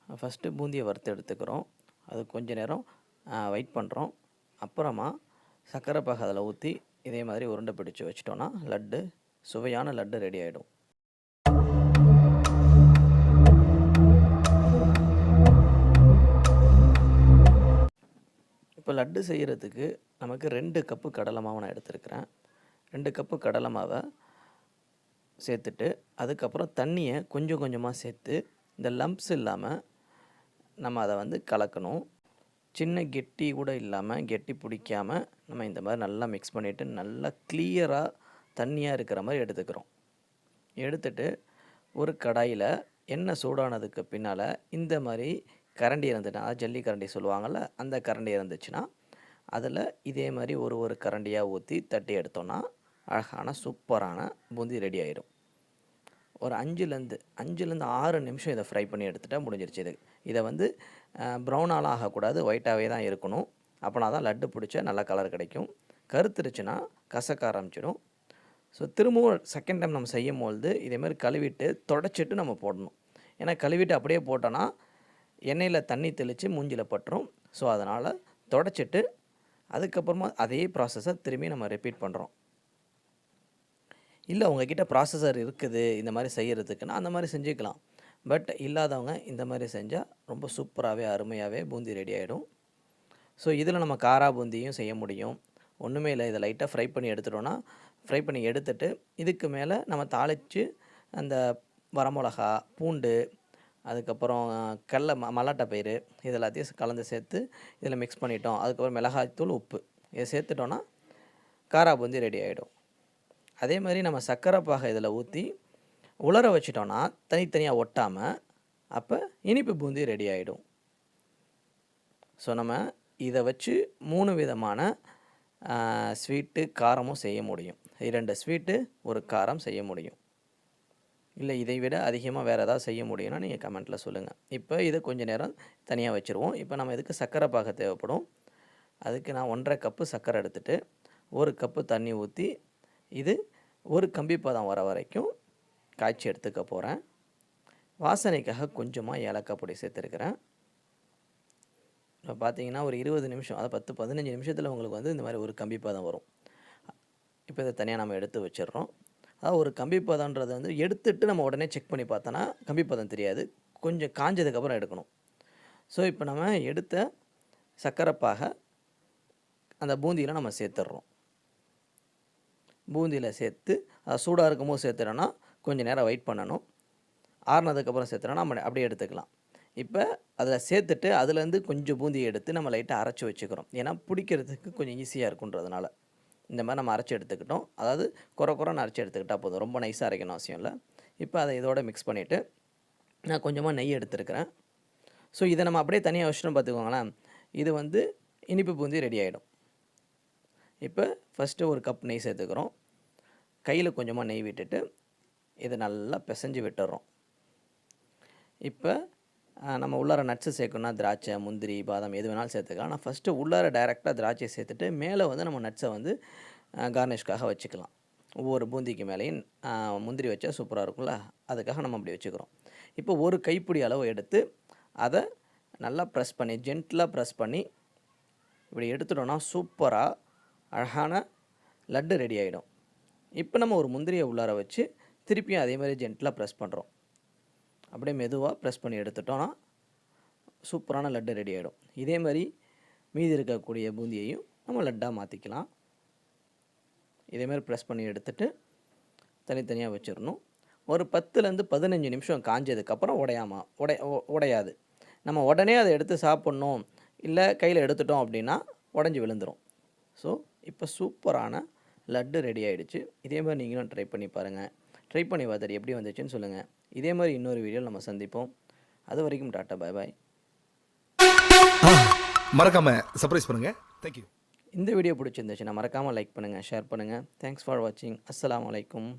First பூந்தியை வறுத்து எடுத்துக்கிறோம். அது கொஞ்ச நேரம் வெயிட் பண்ணுறோம். அப்புறமா சர்க்கரை பாகு அதில் ஊற்றி இதே மாதிரி உருண்டை பிடிச்சு வச்சிட்டோன்னா லட்டு, சுவையான லட்டு ரெடி ஆகிடும். இப்போ லட்டு செய்கிறதுக்கு நமக்கு 2 கப்பு கடலை மாவு நான் எடுத்துருக்கிறேன். 2 கப்பு கடலை மாவை சேர்த்துட்டு அதுக்கப்புறம் தண்ணியை கொஞ்சம் கொஞ்சமாக சேர்த்து இந்த லம்ப்ஸ் இல்லாமல் நம்ம அதை வந்து கலக்கணும். சின்ன கெட்டி கூட இல்லாமல், கெட்டி பிடிக்காமல் நம்ம இந்த மாதிரி நல்லா மிக்ஸ் பண்ணிவிட்டு நல்லா கிளியராக தண்ணியாக இருக்கிற மாதிரி எடுத்துக்கிறோம். எடுத்துட்டு ஒரு கடாயில் எண்ணெய் சூடானதுக்கு பின்னால் இந்த மாதிரி கரண்டி இருந்துச்சுன்னா, அதாவது ஜல்லி கரண்டி சொல்லுவாங்கள்ல, அந்த கரண்டி இருந்துச்சுன்னா அதில் இதே மாதிரி ஒரு கரண்டியாக ஊற்றி தட்டி எடுத்தோன்னா அழகான சூப்பரான பூந்தி ரெடி ஆகிடும். ஒரு 5லேருந்து 6 நிமிஷம் இதை ஃப்ரை பண்ணி எடுத்துகிட்டா முடிஞ்சிருச்சு. இதை வந்து ப்ரௌனாலாம் ஆகக்கூடாது, ஒயிட்டாகவே தான் இருக்கணும். அப்போனா தான் லட்டு பிடிச்ச நல்ல கலர் கிடைக்கும். கருத்துருச்சுன்னா கசக்க ஆரம்பிச்சிடும். ஸோ திரும்பவும் செகண்ட் டைம் நம்ம செய்யும்பொழுது இதேமாதிரி கழுவிட்டு தொடச்சிட்டு நம்ம போடணும். ஏன்னா கழுவிட்டு அப்படியே போட்டோன்னா எண்ணெயில் தண்ணி தெளித்து மூஞ்சில் பட்டுரும். ஸோ அதனால் தொடச்சிட்டு அதுக்கப்புறமா அதே ப்ராசஸை திரும்பி நம்ம ரிப்பீட் பண்ணுறோம். இல்லை உங்ககிட்ட ப்ராசஸர் இருக்குது இந்த மாதிரி செய்கிறதுக்குன்னா அந்த மாதிரி செஞ்சுக்கலாம். பட் இல்லாதவங்க இந்த மாதிரி செஞ்சால் ரொம்ப சூப்பராகவே அருமையாகவே பூந்தி ரெடி ஆகிடும். ஸோ இதில் நம்ம காரா பூந்தியும் செய்ய முடியும். ஒன்றுமே இல்லை, இதை லைட்டாக ஃப்ரை பண்ணி எடுத்துட்டோன்னா, ஃப்ரை பண்ணி எடுத்துட்டு இதுக்கு மேலே நம்ம தாளித்து அந்த வரமிளகா, பூண்டு, அதுக்கப்புறம் மல்லாட்டை பயிறு இது எல்லாத்தையும் கலந்து சேர்த்து இதில் மிக்ஸ் பண்ணிட்டோம். அதுக்கப்புறம் மிளகாய்த்தூள், உப்பு இதை சேர்த்துட்டோன்னா காரா பூந்தி ரெடி ஆகிடும். அதே மாதிரி நம்ம சர்க்கரை பாகை இதில் ஊற்றி உலர வச்சிட்டோன்னா தனித்தனியாக ஒட்டாமல் அப்போ இனிப்பு பூந்தி ரெடி ஆகிடும். ஸோ நம்ம இதை வச்சு 3 விதமான ஸ்வீட்டு, காரமும் செய்ய முடியும். 2 ஸ்வீட்டு, 1 காரம் செய்ய முடியும். இல்லை இதை விட அதிகமாக வேறு ஏதாவது செய்ய முடியும்னா நீங்கள் கமெண்ட்டில் சொல்லுங்கள். இப்போ இதை கொஞ்சம் நேரம் தனியாக வச்சுருவோம். இப்போ நம்ம இதுக்கு சர்க்கரை பாகை தேவைப்படும். அதுக்கு நான் 1.5 கப்பு சர்க்கரை எடுத்துகிட்டு 1 கப்பு தண்ணி ஊற்றி இது ஒரு கம்பி பதம் வர வரைக்கும் காய்ச்சி எடுத்துக்க போகிறேன். வாசனைக்காக கொஞ்சமாக ஏலக்காய் பொடி சேர்த்துருக்கிறேன். இப்போ பார்த்தீங்கன்னா ஒரு 20 நிமிஷம், அதாவது 10-15 நிமிஷத்தில் உங்களுக்கு வந்து இந்த மாதிரி ஒரு கம்பி பதம் வரும். இப்போ இதை தனியாக நம்ம எடுத்து வச்சிடுறோம். அதாவது ஒரு கம்பி பதம்ன்றது வந்து எடுத்துட்டு நம்ம உடனே செக் பண்ணி பார்த்தோன்னா கம்பி பதம் தெரியாது, கொஞ்சம் காஞ்சதுக்கப்புறம் எடுக்கணும். ஸோ இப்போ நம்ம எடுத்த சர்க்கரை பாகை அந்த பூந்தியில் நம்ம சேர்த்துட்றோம். பூந்தியில் சேர்த்து அது சூடாக இருக்கும்போது சேர்த்துட்டோன்னா கொஞ்சம் நேரம் வெயிட் பண்ணணும். ஆறுனதுக்கப்புறம் சேர்த்துட்டோன்னா நம்ம அப்படியே எடுத்துக்கலாம். இப்போ அதில் சேர்த்துட்டு அதுலேருந்து கொஞ்சம் பூந்தியை எடுத்து நம்ம லைட்டாக அரைச்சி வச்சுக்கிறோம். ஏன்னா பிடிக்கிறதுக்கு கொஞ்சம் ஈஸியாக இருக்குன்றதுனால இந்த மாதிரி நம்ம அரைச்சி எடுத்துக்கிட்டோம். அதாவது குறைன்னு அரைச்சி எடுத்துக்கிட்டால் போதும், ரொம்ப நைஸாக அரைக்கணும் அவசியம் இல்லை. இப்போ அதை இதோட மிக்ஸ் பண்ணிவிட்டு நான் கொஞ்சமாக நெய் எடுத்துருக்கிறேன். ஸோ இதை நம்ம அப்படியே தனியாக வச்சுட்டோம் பார்த்துக்கோங்களேன், இது வந்து இனிப்பு பூந்தி ரெடி ஆகிடும். இப்போ ஃபஸ்ட்டு 1 கப் நெய் சேர்த்துக்கிறோம். கையில் கொஞ்சமாக நெய் விட்டுட்டு இதை நல்லா பிசைஞ்சு விட்டுறோம். இப்போ நம்ம உள்ளார நட்ஸு சேர்க்கணுன்னா திராட்சை, முந்திரி, பாதாம் எது வேணாலும் சேர்த்துக்கலாம். நான் ஃபஸ்ட்டு உள்ளார டைரெக்டாக திராட்சையை சேர்த்துட்டு மேலே வந்து நம்ம நட்ஸை வந்து கார்னிஷ்காக வச்சுக்கலாம். ஒவ்வொரு பூந்திக்கு மேலேயும் முந்திரி வச்சா சூப்பராக இருக்கும்ல, அதுக்காக நம்ம அப்படி வச்சுக்கிறோம். இப்போ 1 கைப்பிடி அளவு எடுத்து அதை நல்லா ப்ரெஸ் பண்ணி, ஜென்டிலாக ப்ரெஸ் பண்ணி இப்படி எடுத்துட்டோன்னா சூப்பராக அழகான லட்டு ரெடி ஆகிடும். இப்போ நம்ம ஒரு முந்திரியை உள்ளார வச்சு திருப்பியும் அதே மாதிரி ஜென்டிலாக ப்ரெஸ் பண்ணுறோம். அப்படியே மெதுவாக ப்ரெஸ் பண்ணி எடுத்துட்டோன்னா சூப்பரான லட்டு ரெடி ஆகிடும். இதே மாதிரி மீதி இருக்கக்கூடிய பூந்தியையும் நம்ம லட்டாக மாற்றிக்கலாம். இதேமாதிரி ப்ரெஸ் பண்ணி எடுத்துகிட்டு தனித்தனியாக வச்சிடணும். ஒரு 10லேருந்து 15 நிமிஷம் காஞ்சதுக்கப்புறம் உடையாது. நம்ம உடனே அதை எடுத்து சாப்பிட்ணும், இல்லை கையில் எடுத்துட்டோம் அப்படின்னா உடஞ்சி விழுந்துடும். ஸோ இப்போ சூப்பரான லட்டு ரெடி ஆகிடுச்சு. இதே மாதிரி நீங்களும் ட்ரை பண்ணி பாருங்கள். ட்ரை பண்ணி பார்த்துட்டு எப்படி வந்துச்சுன்னு சொல்லுங்கள். இதே மாதிரி இன்னொரு வீடியோவில் நம்ம சந்திப்போம். அது வரைக்கும் டாட்டா, பாய் பாய். மறக்காமல் சர்ப்ரைஸ் பண்ணுங்கள். தேங்க்யூ. இந்த வீடியோ பிடிச்சிருந்துச்சுன்னா மறக்காமல் லைக் பண்ணுங்கள், ஷேர் பண்ணுங்கள். தேங்க்ஸ் ஃபார் வாட்சிங். அஸ்ஸலாமு அலைக்கும்.